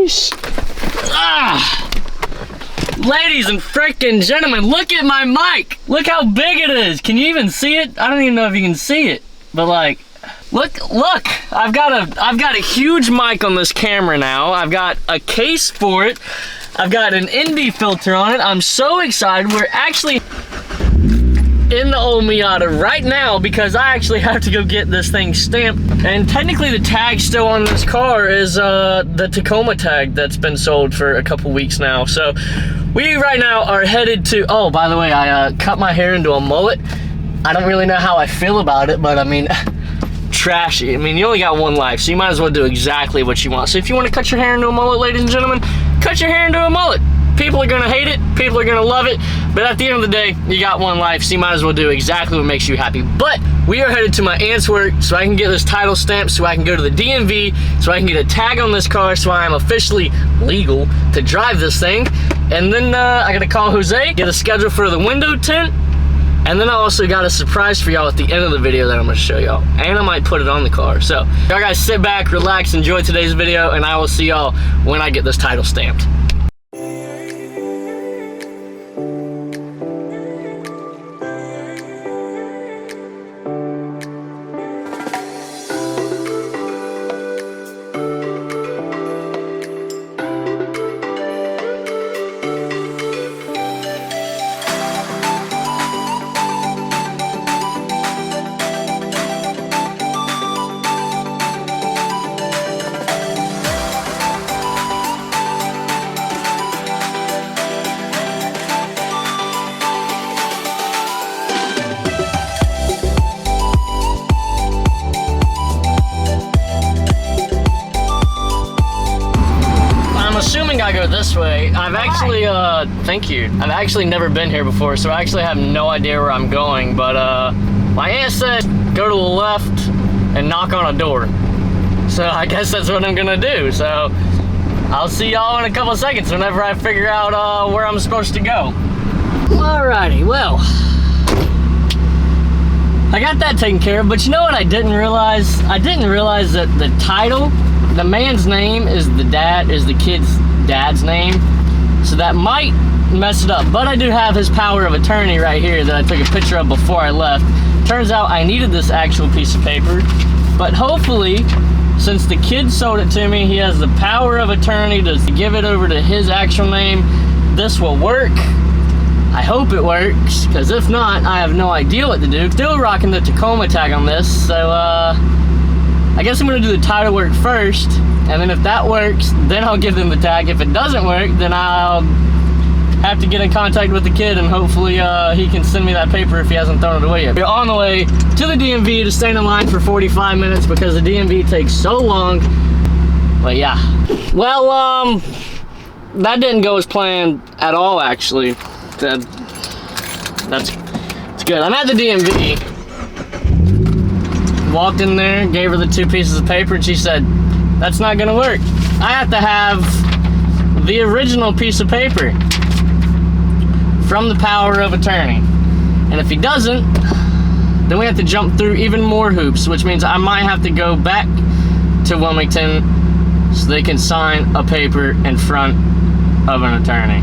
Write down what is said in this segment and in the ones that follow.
Sheesh. Ah. Ladies and freaking gentlemen, look at my mic. Look how big it is. Can you even see it? I don't even know if you can see it, but like, look. I've got a huge mic on this camera now. I've got a case for it. I've got an ND filter on it. I'm so excited. We're actually in the old Miata right now because I actually have to go get this thing stamped. And technically the tag still on this car is the Tacoma tag that's been sold for a couple weeks now. So we right now are headed to, oh, by the way, I cut my hair into a mullet. I don't really know how I feel about it, but I mean, trashy. I mean, you only got one life, so you might as well do exactly what you want. So if you want to cut your hair into a mullet, ladies and gentlemen, cut your hair into a mullet. People are gonna hate it, people are gonna love it, but at the end of the day, you got one life, so you might as well do exactly what makes you happy. But we are headed to my aunt's work so I can get this title stamped, so I can go to the DMV, so I can get a tag on this car, so I am officially legal to drive this thing. And then I gotta call Jose, get a schedule for the window tint, and then I also got a surprise for y'all at the end of the video that I'm gonna show y'all. And I might put it on the car. So y'all guys sit back, relax, enjoy today's video, and I will see y'all when I get this title stamped. I go this way. I've actually, thank you. I've actually never been here before, so I actually have no idea where I'm going, but my aunt said go to the left and knock on a door. So I guess that's what I'm gonna do. So I'll see y'all in a couple of seconds whenever I figure out where I'm supposed to go. Alrighty, well, I got that taken care of, but you know what I didn't realize? I didn't realize that the title, the man's name is the kid's dad's name, so that might mess it up, but I do have his power of attorney right here that I took a picture of before I left. Turns out I needed this actual piece of paper, but hopefully, since the kid sold it to me, he has the power of attorney to give it over to his actual name. This will work. I hope it works, because if not, I have no idea what to do. Still rocking the Tacoma tag on this, so I guess I'm gonna do the title work first, and then if that works, then I'll give them the tag. If it doesn't work, then I'll have to get in contact with the kid, and hopefully he can send me that paper if he hasn't thrown it away yet. We're on the way to the DMV to stand in line for 45 minutes because the DMV takes so long. But yeah. Well, that didn't go as planned at all, actually. That's good. I'm at the DMV. Walked in there, gave her the 2 pieces of paper, and she said, that's not gonna work. I have to have the original piece of paper from the power of attorney. And if he doesn't, then we have to jump through even more hoops, which means I might have to go back to Wilmington so they can sign a paper in front of an attorney.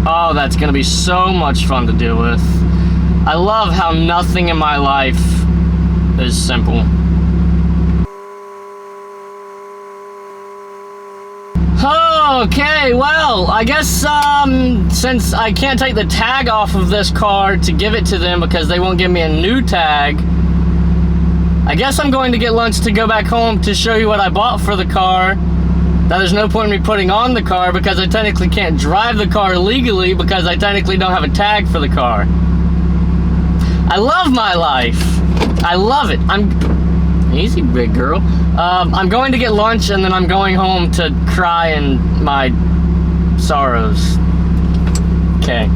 Oh, that's gonna be so much fun to deal with. I love how nothing in my life is simple. Okay, well, I guess since I can't take the tag off of this car to give it to them because they won't give me a new tag, I guess I'm going to get lunch to go back home to show you what I bought for the car. Now there's no point in me putting on the car because I technically can't drive the car legally because I technically don't have a tag for the car. I love my life. I love it. Easy, big girl. I'm going to get lunch and then I'm going home to cry in my sorrows. Okay.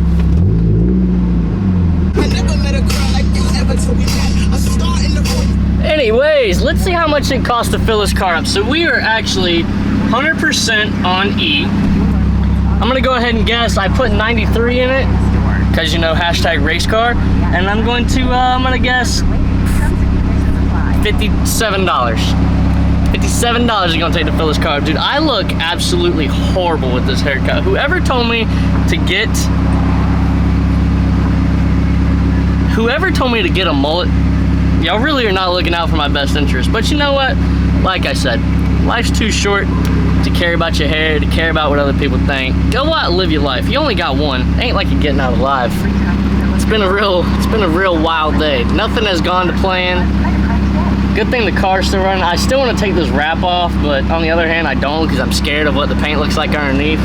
Anyways, let's see how much it costs to fill this car up. So we are actually 100% on E. I'm gonna go ahead and guess I put 93 in it because, you know, hashtag race car, and I'm gonna guess $57. $57 is gonna take to fill this car up. Dude, I look absolutely horrible with this haircut. Whoever told me to get a mullet, y'all really are not looking out for my best interest. But you know what? Like I said, life's too short to care about your hair, to care about what other people think. Go out and live your life. You only got one. Ain't like you're getting out alive. It's been a real wild day. Nothing has gone to plan. Good thing the car's still running. I still want to take this wrap off, but on the other hand, I don't, because I'm scared of what the paint looks like underneath.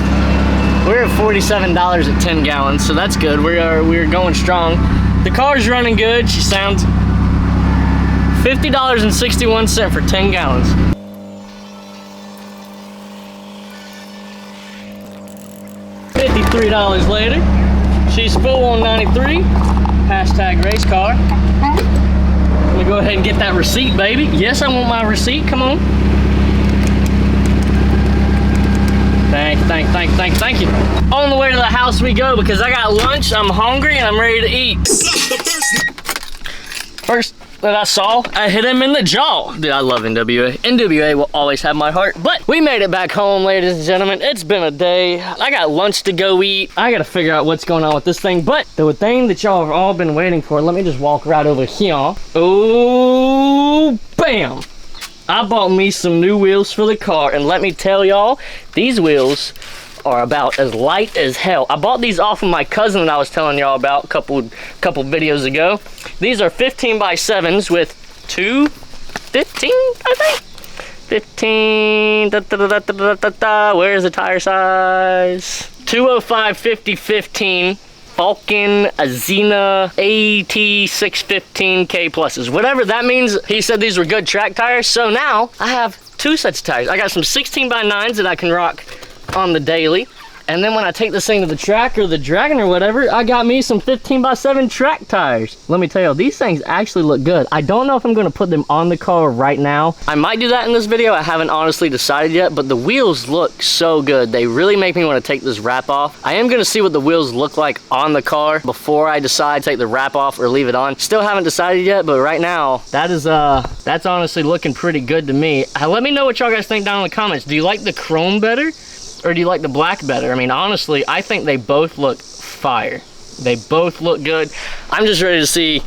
We're at $47 at 10 gallons, so that's good. We're going strong. The car's running good. She sounds $50.61 for 10 gallons. $53 later. She's full on 93. Hashtag race car. Let me go ahead and get that receipt, baby. Yes, I want my receipt. Come on. Thank you. On the way to the house we go, because I got lunch, I'm hungry, and I'm ready to eat. First that I saw, I hit him in the jaw. Dude, I love NWA. NWA will always have my heart. But we made it back home, ladies and gentlemen. It's been a day. I got lunch to go eat. I gotta figure out what's going on with this thing. But the thing that y'all have all been waiting for, let me just walk right over here. Oh, bam! I bought me some new wheels for the car, and let me tell y'all, these wheels are about as light as hell. I bought these off of my cousin that I was telling y'all about a couple videos ago. These are 15x7s with 215, I think. 15, where's the tire size? 205 50 15 Falcon Azena AT615K pluses. Whatever that means, he said these were good track tires. So now I have two sets of tires. I got some 16x9s that I can rock on the daily. And then when I take this thing to the track or the Dragon or whatever, I got me some 15x7 track tires. Let me tell you, these things actually look good. I don't know if I'm gonna put them on the car right now. I might do that in this video. I haven't honestly decided yet, but the wheels look so good. They really make me wanna take this wrap off. I am gonna see what the wheels look like on the car before I decide to take the wrap off or leave it on. Still haven't decided yet, but right now, that's honestly looking pretty good to me. Let me know what y'all guys think down in the comments. Do you like the chrome better? Or do you like the black better? I mean, honestly, I think they both look fire. They both look good. I'm just ready to see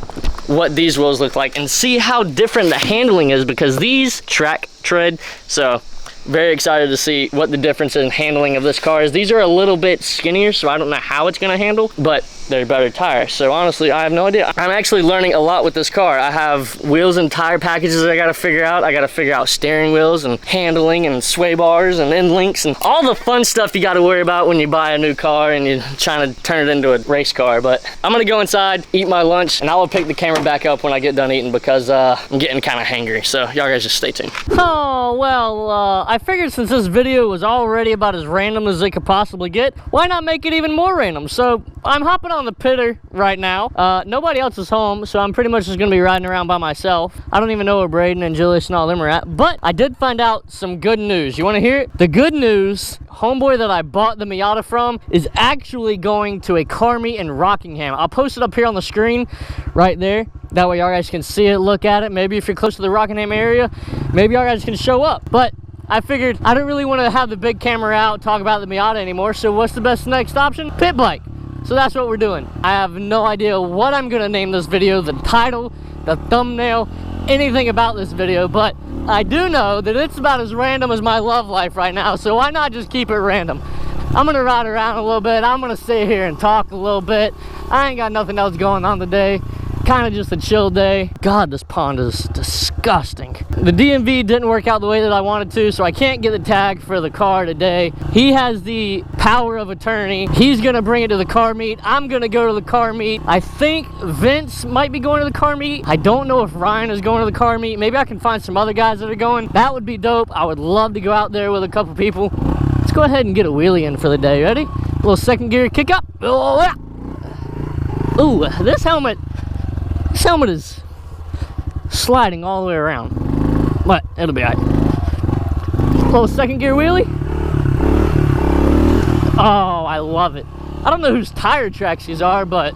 what these wheels look like and see how different the handling is, because these track tread. So very excited to see what the difference in handling of this car is. These are a little bit skinnier, so I don't know how it's gonna handle, but they're better tires. So honestly, I have no idea. I'm actually learning a lot with this car. I have wheels and tire packages that I gotta figure out. I gotta figure out steering wheels and handling and sway bars and end links and all the fun stuff you gotta worry about when you buy a new car and you're trying to turn it into a race car. But I'm gonna go inside, eat my lunch, and I will pick the camera back up when I get done eating, because I'm getting kind of hangry. So y'all guys just stay tuned. Oh, well, I figured since this video was already about as random as it could possibly get, why not make it even more random? So I'm hopping on the pitter right now. Nobody else is home, so I'm pretty much just gonna be riding around by myself. I don't even know where Braden and Julius and all them are at, but I did find out some good news. You wanna hear it? The good news, homeboy that I bought the Miata from is actually going to a car meet in Rockingham. I'll post it up here on the screen right there. That way y'all guys can see it, look at it. Maybe if you're close to the Rockingham area, maybe y'all guys can show up. But I figured I don't really want to have the big camera out, talk about the Miata anymore, so what's the best next option? Pit bike. So that's what we're doing. I have no idea what I'm gonna name this video, the title, the thumbnail, anything about this video, but I do know that it's about as random as my love life right now, so why not just keep it random? I'm gonna ride around a little bit, I'm gonna sit here and talk a little bit. I ain't got nothing else going on today. Kind of just a chill day. God, this pond is disgusting. The DMV didn't work out the way that I wanted to, so I can't get the tag for the car today. He has the power of attorney. He's gonna bring it to the car meet. I'm gonna go to the car meet. I think Vince might be going to the car meet. I don't know if Ryan is going to the car meet. Maybe I can find some other guys that are going. That would be dope. I would love to go out there with a couple people. Let's go ahead and get a wheelie in for the day. Ready? A little second gear kick up. Ooh, this helmet is sliding all the way around, but it'll be all right. Little second gear wheelie. Oh, I love it. I don't know whose tire tracks these are, but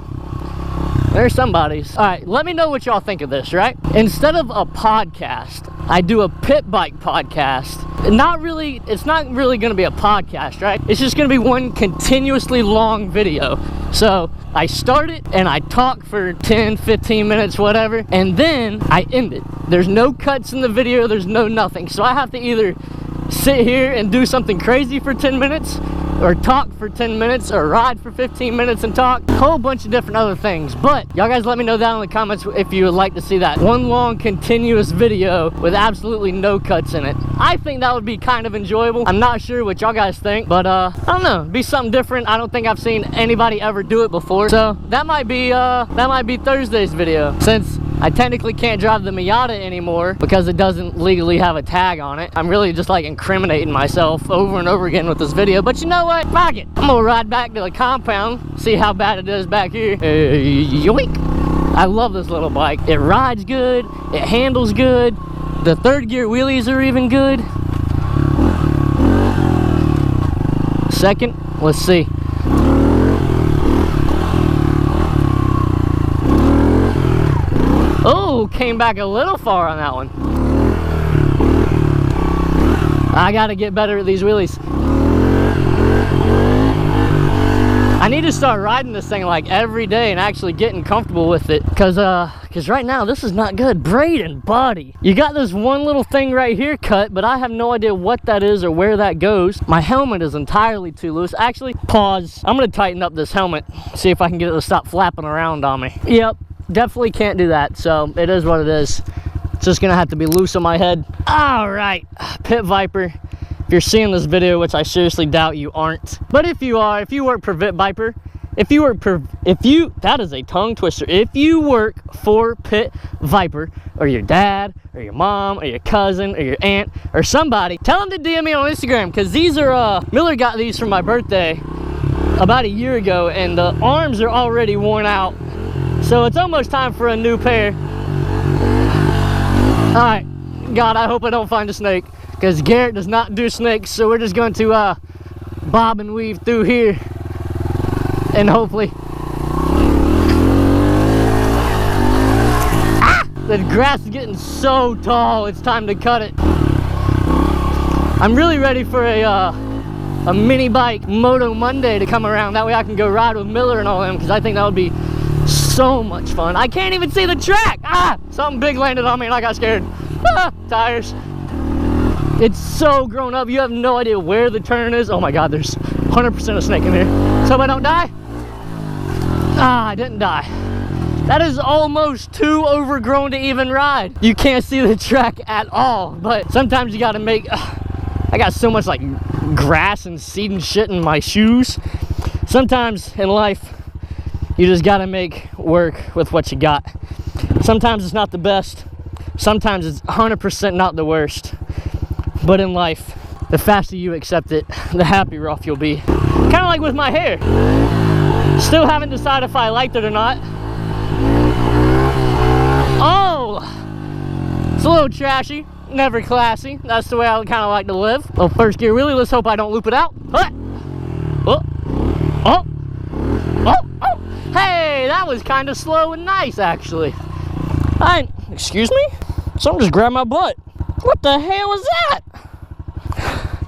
they're somebody's. All right, let me know what y'all think of this, right? Instead of a podcast, I do a pit bike podcast. It's not really gonna be a podcast, right? It's just gonna be one continuously long video. So I start it and I talk for 10, 15 minutes, whatever, and then I end it. There's no cuts in the video, there's no nothing. So I have to either sit here and do something crazy for 10 minutes, or talk for 10 minutes, or ride for 15 minutes and talk. A whole bunch of different other things. But y'all guys let me know down in the comments if you would like to see that. One long continuous video with absolutely no cuts in it. I think that would be kind of enjoyable. I'm not sure what y'all guys think, but I don't know, it'd be something different. I don't think I've seen anybody ever do it before. So that might be Thursday's video, since I technically can't drive the Miata anymore because it doesn't legally have a tag on it. I'm really just like incriminating myself over and over again with this video, but you know what? Fuck it. I'm gonna ride back to the compound, see how bad it is back here. Yoink! I love this little bike. It rides good, it handles good, the third gear wheelies are even good. Second, let's see. Oh, came back a little far on that one. I gotta get better at these wheelies. I need to start riding this thing like every day and actually getting comfortable with it, because right now this is not good. Braid and body. You got this one little thing right here cut, but I have no idea what that is or where that goes. My helmet is entirely too loose. Actually, pause. I'm gonna tighten up this helmet, see if I can get it to stop flapping around on me. Yep, definitely can't do that, so it is what it is. It's just gonna have to be loose on my head. All right, Pit Viper. If you're seeing this video, which I seriously doubt you aren't, but if you are, if you work for Pit Viper, that is a tongue twister. If you work for Pit Viper, or your dad, or your mom, or your cousin, or your aunt, or somebody, tell them to DM me on Instagram, because these are, Miller got these for my birthday about a year ago, and the arms are already worn out, so it's almost time for a new pair. All right, God, I hope I don't find a snake, because Garrett does not do snakes, so we're just going to bob and weave through here, and hopefully the grass is getting so tall, it's time to cut it. I'm really ready for a mini bike Moto Monday to come around. That way I can go ride with Miller and all them, because I think that would be so much fun. I can't even see the track. Something big landed on me and I got scared. Tires. It's so grown up, you have no idea where the turn is. Oh my God, there's 100% a snake in here. So if I don't die, I didn't die. That is almost too overgrown to even ride. You can't see the track at all, but sometimes you gotta make, I got so much like grass and seed and shit in my shoes. Sometimes in life, you just gotta make work with what you got. Sometimes it's not the best. Sometimes it's 100% not the worst. But in life, the faster you accept it, the happier off you'll be. Kind of like with my hair. Still haven't decided if I liked it or not. Oh! It's a little trashy, never classy. That's the way I kind of like to live. Oh, first gear wheelie, let's hope I don't loop it out. Oh! Oh! Oh! Oh! Hey, that was kind of slow and nice, actually. Excuse me? Something just grabbed my butt. What the hell was that?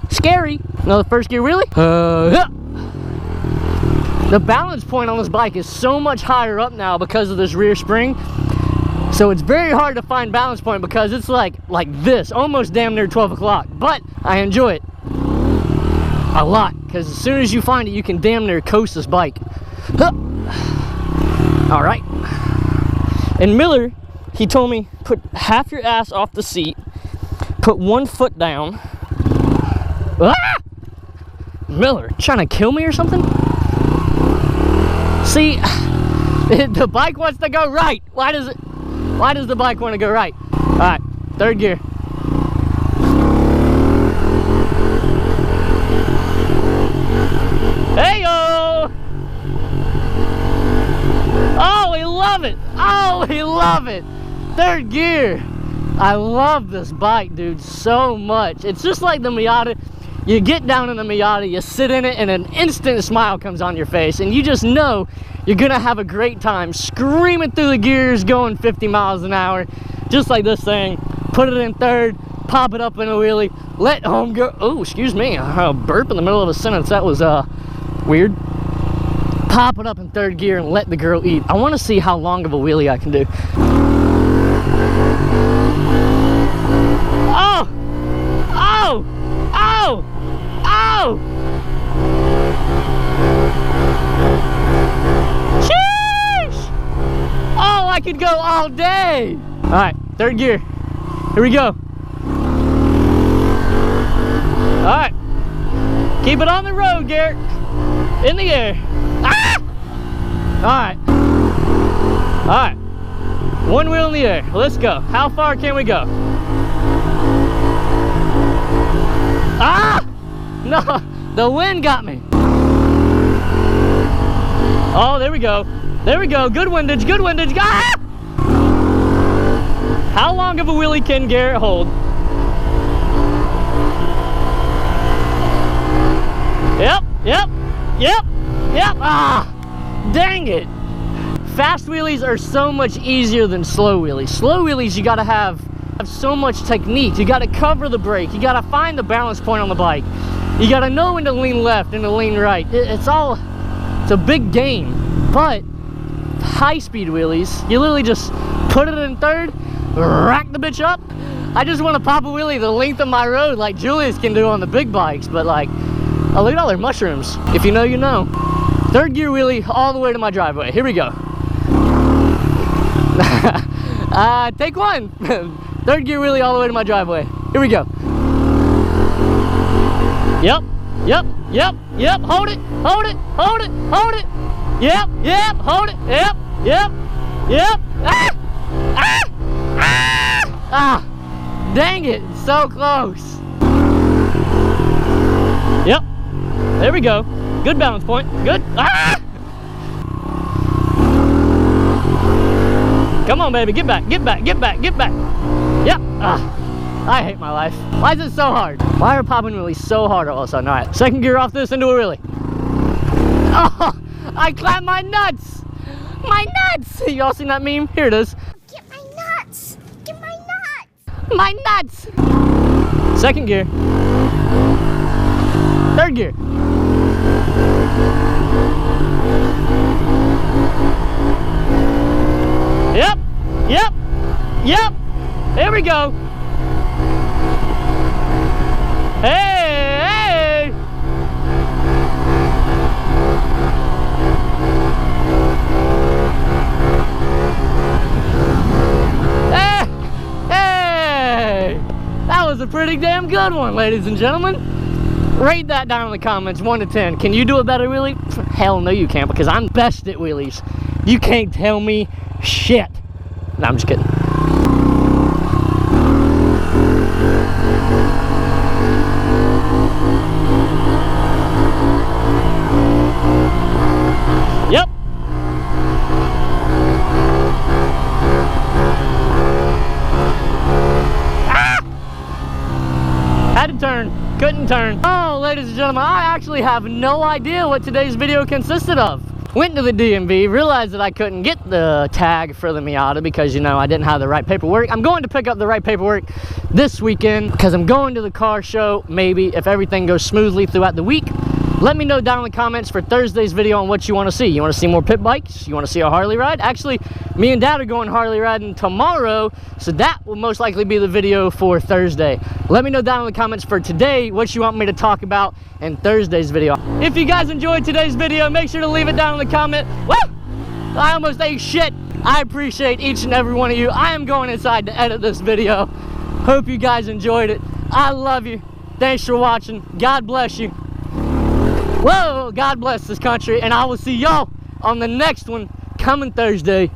Scary. Another first gear wheelie. The balance point on this bike is so much higher up now because of this rear spring. So it's very hard to find balance point because it's like this, almost damn near 12 o'clock. But I enjoy it a lot because as soon as you find it, you can damn near coast this bike. All right. And Miller, he told me, put half your ass off the seat, put one foot down. Miller, trying to kill me or something? See, the bike wants to go right. Why does the bike want to go right? All right, third gear. Hey-yo! Oh, we love it. Oh, we love it. Third gear. I love this bike, dude, so much. It's just like the Miata. You get down in the Miata, you sit in it, and an instant smile comes on your face, and you just know you're gonna have a great time screaming through the gears, going 50 miles an hour, just like this thing. put it in third, pop it up in a wheelie, let home go. Oh, excuse me, burp in the middle of a sentence. That was weird. Pop it up in third gear and let the girl eat. I want to see how long of a wheelie I can do. Oh! Oh! Oh! Oh! Sheesh! Oh, I could go all day. All right, third gear. Here we go. All right. Keep it on the road, Garrett. In the air. Ah! All right. All right. One wheel in the air. Let's go. How far can we go? Ah! No, the wind got me. Oh, there we go. There we go. Good windage, good windage. Ah! How long of a wheelie can Garrett hold? Yep, yep, yep, yep. Ah, dang it. Fast wheelies are so much easier than slow wheelies. Slow wheelies, you gotta have so much technique. You gotta cover the brake. You gotta find the balance point on the bike. You gotta know when to lean left and to lean right. It's a big game. But high-speed wheelies, you literally just put it in third, rack the bitch up. I just want to pop a wheelie the length of my road like Julius can do on the big bikes, but like, oh, look at all their mushrooms. If you know, you know. Third gear wheelie all the way to my driveway. Here we go. Take one. Third gear wheelie all the way to my driveway. Here we go. Yep, yep, yep, yep. Hold it, hold it, hold it, hold it. Yep, yep, hold it. Yep, yep, yep. Ah! Ah! Ah! Ah! Dang it, so close. Yep, there we go. Good balance point, good. Ah! Come on, baby, get back, get back, get back, get back. Yep, ah. I hate my life. Why is it so hard? Why are popping wheelies so hard all of a sudden? All right, second gear off this into a wheelie. Oh, I clapped my nuts. My nuts. Y'all seen that meme? Here it is. Get my nuts. Get my nuts. My nuts. Second gear. Third gear. Yep. Yep. Yep. There we go. Hey, hey! Hey! Hey! That was a pretty damn good one, ladies and gentlemen. Rate that down in the comments, 1 to 10. Can you do a better wheelie? Hell no you can't, because I'm best at wheelies. You can't tell me shit. No, I'm just kidding. Yep. Ah! Had to turn, couldn't turn. Oh, ladies and gentlemen, I actually have no idea what today's video consisted of. Went to the DMV, realized that I couldn't get the tag for the Miata because, you know, I didn't have the right paperwork. I'm going to pick up the right paperwork this weekend because I'm going to the car show, maybe, if everything goes smoothly throughout the week. Let me know down in the comments for Thursday's video on what you want to see. You want to see more pit bikes? You want to see a Harley ride? Actually, me and Dad are going Harley riding tomorrow, so that will most likely be the video for Thursday. Let me know down in the comments for today what you want me to talk about in Thursday's video. If you guys enjoyed today's video, make sure to leave it down in the comment. Woo! I almost ate shit. I appreciate each and every one of you. I am going inside to edit this video. Hope you guys enjoyed it. I love you. Thanks for watching. God bless you. Whoa, God bless this country, and I will see y'all on the next one coming Thursday.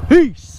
Peace.